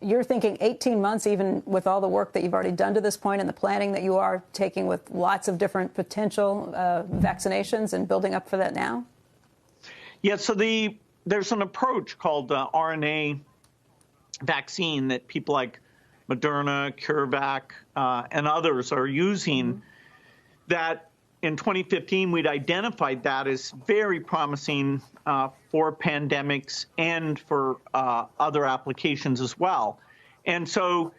you're thinking 18 months, even with all the work that you've already done to this point and the planning that you are taking with lots of different potential vaccinations and building up for that now? Yeah, so there's an approach called RNA vaccine that people like Moderna, CureVac, and others are using that in 2015, we'd identified that as very promising for pandemics and for other applications as well. And so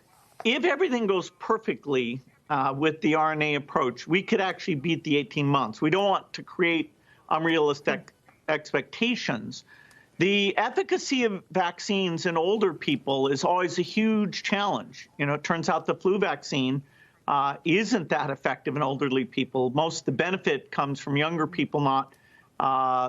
if everything goes perfectly with the RNA approach, we could actually beat the 18 months. We don't want to create unrealistic expectations. The efficacy of vaccines in older people is always a huge challenge. You know, it turns out the flu vaccine isn't that effective in elderly people. Most of the benefit comes from younger people not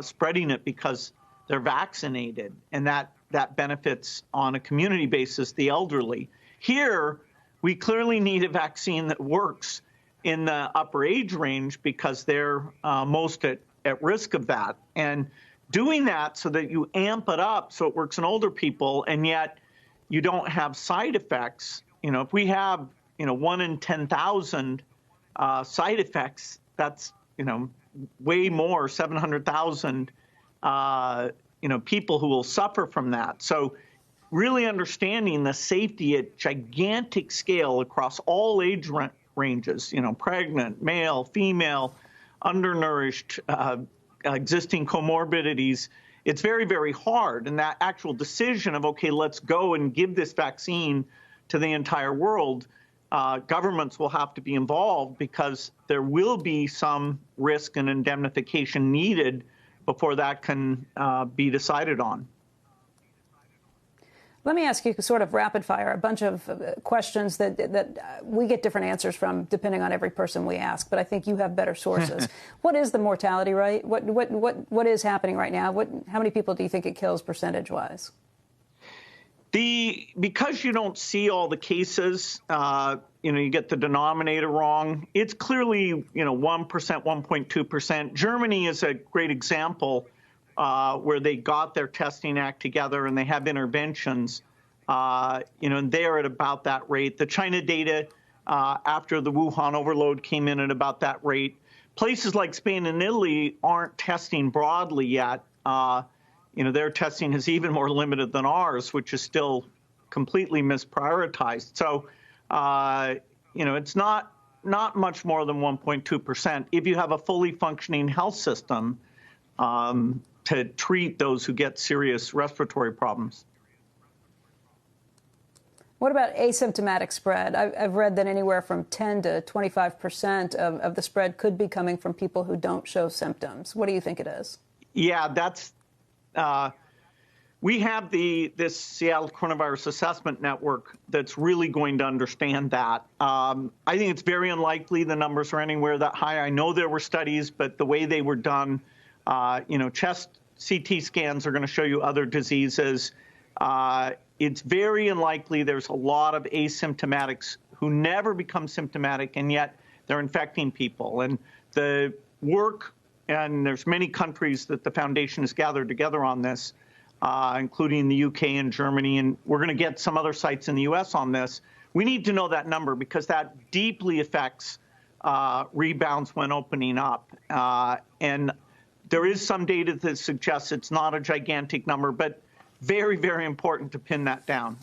spreading it because they're vaccinated, and that benefits on a community basis the elderly. Here, we clearly need a vaccine that works in the upper age range because they're most at risk of that. And doing that so that you amp it up so it works in older people and yet you don't have side effects. You know, if we have 1 in 10,000 side effects, that's, way more, 700,000, people who will suffer from that. So really understanding the safety at gigantic scale across all age ranges, pregnant, male, female, undernourished, existing comorbidities, it's very, very hard. And that actual decision of, okay, let's go and give this vaccine to the entire world, governments will have to be involved because there will be some risk and indemnification needed before that can be decided on. Let me ask you sort of rapid fire, a bunch of questions that we get different answers from depending on every person we ask, but I think you have better sources. What is the mortality rate? What is happening right now? How many people do you think it kills percentage-wise? Because you don't see all the cases, you get the denominator wrong. It's clearly, 1%, 1.2%. Germany is a great example where they got their testing act together and they have interventions, and they're at about that rate. The China data after the Wuhan overload came in at about that rate. Places like Spain and Italy aren't testing broadly yet. Their testing is even more limited than ours, which is still completely misprioritized. So, it's not much more than 1.2% if you have a fully functioning health system to treat those who get serious respiratory problems. What about asymptomatic spread? I've read that anywhere from 10 to 25% of the spread could be coming from people who don't show symptoms. What do you think it is? Yeah, that's we have this Seattle Coronavirus Assessment Network that's really going to understand that. I think it's very unlikely the numbers are anywhere that high. I know there were studies, but the way they were done, chest CT scans are going to show you other diseases. It's very unlikely there's a lot of asymptomatics who never become symptomatic, and yet they're infecting people. And the work, and there's many countries that the foundation has gathered together on this, including the UK and Germany, and we're going to get some other sites in the US on this. We need to know that number because that deeply affects rebounds when opening up. And there is some data that suggests it's not a gigantic number, but very, very important to pin that down.